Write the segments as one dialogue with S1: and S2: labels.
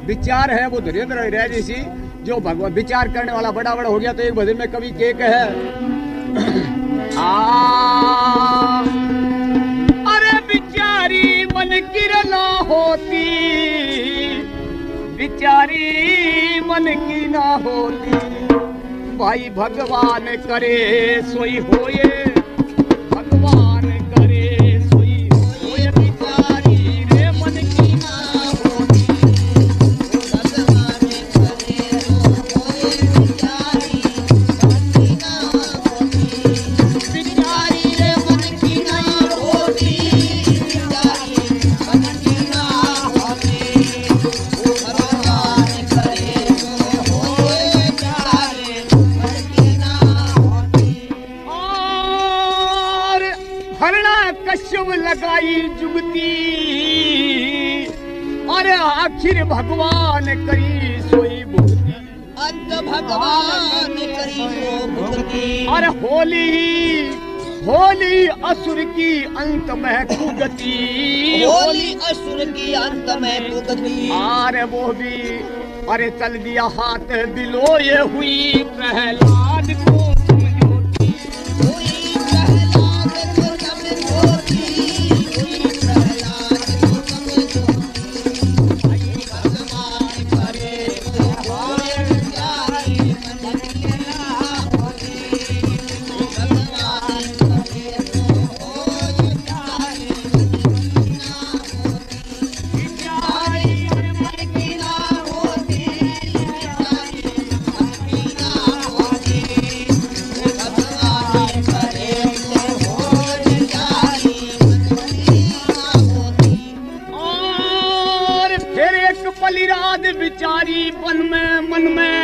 S1: विचार है वो धीरेन्द्र रह जैसी जो भगवान विचार करने वाला बड़ा बड़ा हो गया। तो एक भजन में कवि के कहे अरे बिचारी मन की ना होती, बिचारी मन की ना होती, भाई भगवान करे सोई होए, भगवान करे सोई होए, बिचारी रे मन की ना होती, भगवान करे सोई बिचारी मन की ना होती, बिचारी रे मन की ना होती, बिचारी मन की ना होती, भगवान करे सोई बिचारी मन की ना होती। और हरणा कश्यप लगाई जुगती, अरे आखिर भगवान करी सोई भुगती,
S2: अंत भगवान करी सो भुगती।
S1: अरे होली होली असुर की अंत में कुगति,
S2: होली असुर की अंत में भुगती।
S1: अरे वो भी अरे चल दिया हाथ बिलोए हुई प्रहलाद को समझोती,
S2: हुई प्रहलाद को समझोती, हुई प्रहलाद को समझोती। भगवान करे तो होए बिचारी मन की ना होती, भगवान करे तो होए बिचारी मन की ना होती, बिचारी मन की ना होती, भगवान करे तो होए बिचारी मन की ना होती।
S1: और फिर एक बलिराज बिचारी मन में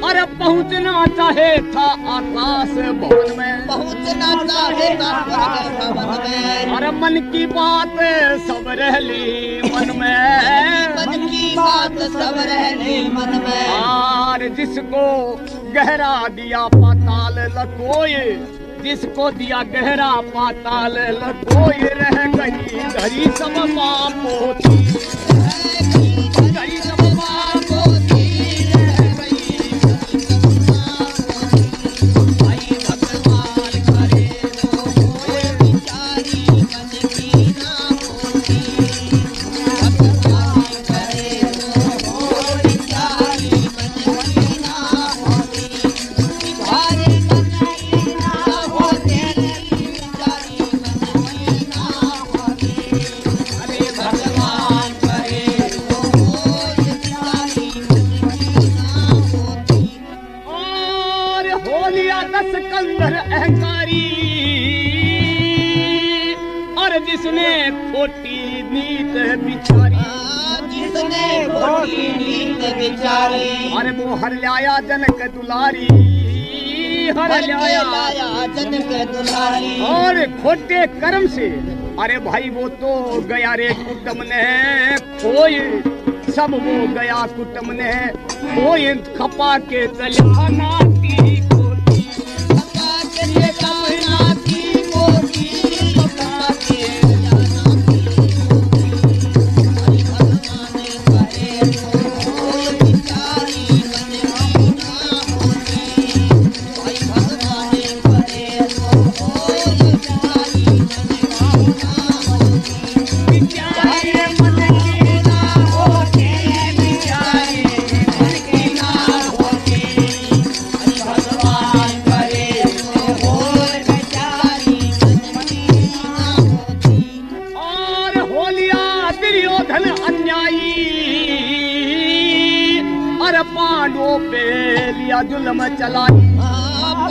S1: अरे पहुंचना चाहे था आकाश भवन में,
S2: पहुंचना चाहे था स्वर्ग भवन में।
S1: अरे मन की बात सब रह ली मन में,
S2: मन की बात सब रहने मन में।
S1: और जिसको गहरा दिया पाताल लकोए, जिसको दिया गहरा पाताल लकोए, रह गई धरी सब पाप होती, धरी सब पाप होती, रह गई
S2: भाई भगवान करे तो होए बिचारी मन की ना होती, भगवान करे तो होए बिचारी मन की ना होती, बिचारी मन की ना होती, बिचारी मन की ना होती।
S1: अरे
S2: भगवान करे तो होए बिचारी मन की ना होती।
S1: और होलिया दस कंधर अहंकारी, और जिसने खोटी नीत बिचारी,
S2: जिसने खोटी नीत बिचारी,
S1: अरे वो हर लाया जनक दुलारी, हर लाया
S2: लाया जनक दुलारी।
S1: और खोटे कर्म से अरे भाई वो तो गया रे कुटुम ने खोए, सब वो गया कुटुम ने खोए, खपा के चला नाती खोती,
S2: खपा के जाना की कोठी, खपा के जाना की कोठी। भाई भगवान करे तो होए बिचारी मन की ना होती, भाई भगवान करे तो होए बिचारी मन की ना होती,
S1: बिचारी मन की ना होती, बिचारी मन की ना होती,
S2: भाई भगवान करे तो होए बिचारी मन की ना होती।
S1: और होलिया दुर्योधन अन्यायी, और पांडवों पे लिया जुल्म चलाई,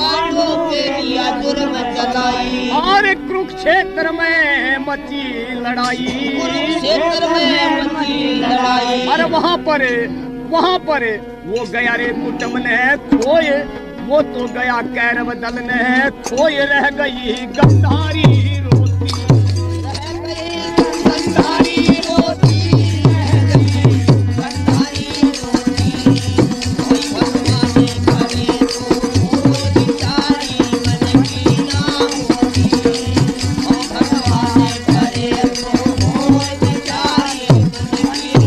S2: पांडवों पे लिया जुर्म चलाई,
S1: और कुरुक्षेत्र में मची लड़ाई,
S2: कुरुक्षेत्र में मची लड़ाई।
S1: और वहाँ पर वो गया रे कुटुम ने खोए, वो तो गया कैरव दल ने खोए, रह गई गंधारी रोती,
S2: रह गई गंधारी रोटी, रह गई गंधारी रोटी। भाई भगवान करे तो होए बिचारी मन की ना होती, भगवान करे तो होए बिचारी मन की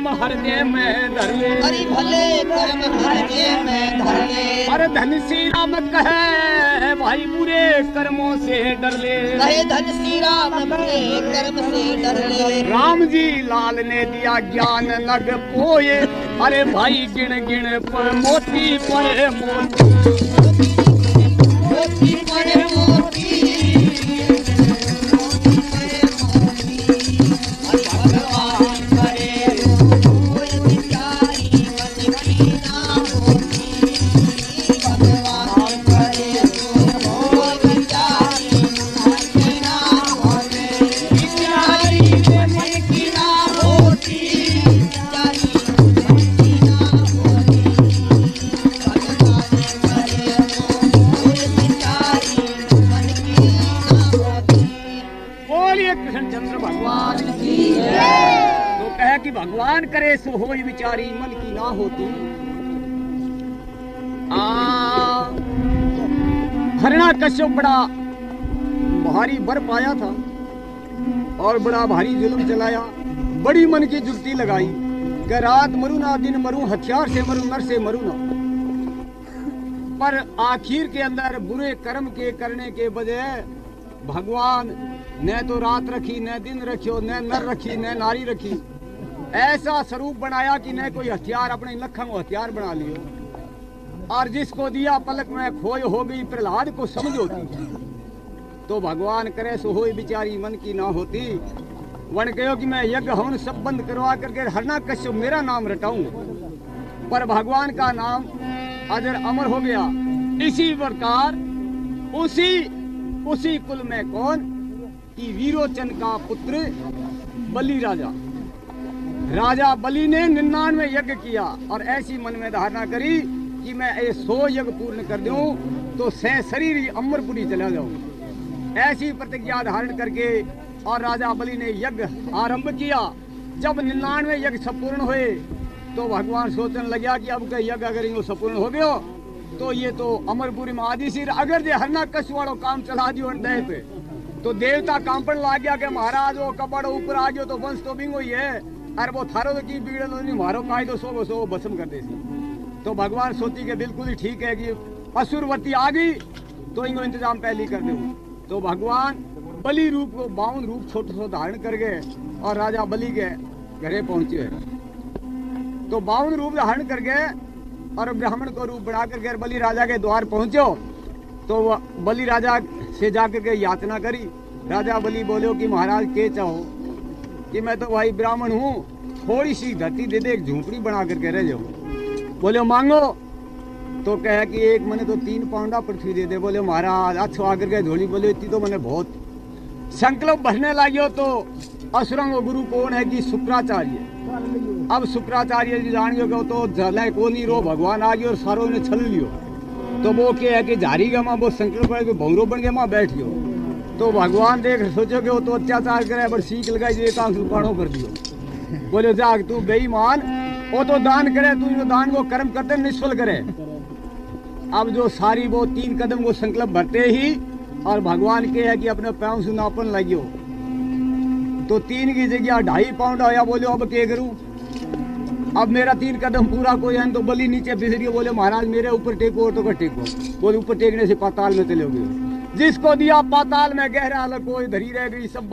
S1: कर्म हृदय में धर ले।
S2: हरि भले कर्म हृदय में धर ले।
S1: अरे धन श्री राम कहे भाई बुरे कर्मों से डर ले।
S2: कहे धन श्री राम बुरे कर्म से डर ले।
S1: राम जी लाल ने दिया ज्ञान लग पोए। अरे भाई गिण गिण पर मोती पर मोती।
S2: मोती पर मोती।
S1: कि भगवान करे सो होई विचारी मन की ना होती। हिरण्यकश्यप बड़ा भारी बर पाया था और बड़ा भारी जुल्म चलाया। बड़ी मन की जुगती लगाई कि रात मरू ना दिन मरू, हथियार से मरू नर से मरू ना। पर आखिर के अंदर बुरे कर्म के करने के बजाय भगवान न तो रात रखी, न दिन रखियो, न नर रखी, न नारी रखी। ऐसा स्वरूप बनाया कि न कोई हथियार, अपने लखन को हथियार बना लियो। और जिसको दिया पलक में खोय हो गई, प्रहलाद को समझ होती। तो भगवान करे सो होई बिचारी मन की ना होती। वन कहो कि मैं यज्ञ हवन सब बंद करवा करके हिरण्यकश्यप मेरा नाम रटाऊं। पर भगवान का नाम अजर अमर हो गया। इसी प्रकार उसी कुल में कौन कि वीरोचन का पुत्र बलि राजा बलि ने 99 यज्ञ किया और ऐसी मन में धारणा करी कि मैं ये 100 यज्ञ पूर्ण कर दूं तो सह शरीर अमरपुरी चला जाऊं। ऐसी प्रतिज्ञा धारण करके और राजा बलि ने यज्ञ आरंभ किया। जब 99 यज्ञ संपूर्ण हुए तो भगवान सोचने लगा कि अब के यज्ञ अगर इनको संपूर्ण हो गयो तो ये तो अमरपुरी में आदि सिर अगर जे हिरण्यकश्यप वालों काम चला दियो दे पे तो देवता कांपन लाग गया कि महाराज वो कपड़ ऊपर आ गयो तो वंश तो बिंगो ही है। अरे वो थारो तो की बिगड़े नहीं, मारो कायदो सो भस्म कर देसी। तो भगवान सोची कि बिल्कुल ही ठीक है कि असुरवती आ गई तो इनको इंतजाम पहले कर दो। तो भगवान बलि रूप को 52 रूप छोटे छोटे धारण कर गए और राजा बलि के घरे पहुंचे। तो 52 रूप धारण कर गए और ब्राह्मण को रूप बढ़ा करके बलि राजा के द्वार पहुंचो। तो बलि राजा से जाकर के याचना करी। राजा बलि बोलो कि महाराज के चाहो कि मैं तो भाई ब्राह्मण हूँ, थोड़ी सी धरती दे दे, एक झोंपड़ी बना करके रह जाओ। बोले मांगो। तो कहे कि एक मैंने तो 3 पाउंडा पृथ्वी दे दे। बोले महाराज अच्छो आकर के धोली। बोले इतनी तो मैंने बहुत संकल्प भरने लगे। तो असुरंग गुरु कौन है कि शुक्राचार्य। अब शुक्राचार्य जी जान गयो तो जले को नहीं रो भगवान आ गयो और सारों ने छल लियो। तो वो क्या है कि जारी गा वो संकल्प है कि भौरो बन गया माँ बैठ गयो। तो भगवान देख सोचो कि वो तो अत्याचार करे पर सीख लगाई एक आंख लुकाड़ो कर दियो। बोले जाग तू बेईमान, वो तो दान करे, तू जो दान वो कर्म करते निष्फल करे। अब जो सारी वो 3 कदम वो संकल्प भरते ही और भगवान के है कि अपने पैरों से नापन लगियो तो 3 की जगह 2.5 पाउंड आया। बोले अब क्या करूं, अब मेरा 3 कदम पूरा कोई है। तो बलि नीचे फिसरियो। बोले महाराज मेरे ऊपर टेको तो टेको। बोले ऊपर टेकने से पाताल में चले गए। जिसको दिया पाताल में गहरा कोई धरी रह गई। सब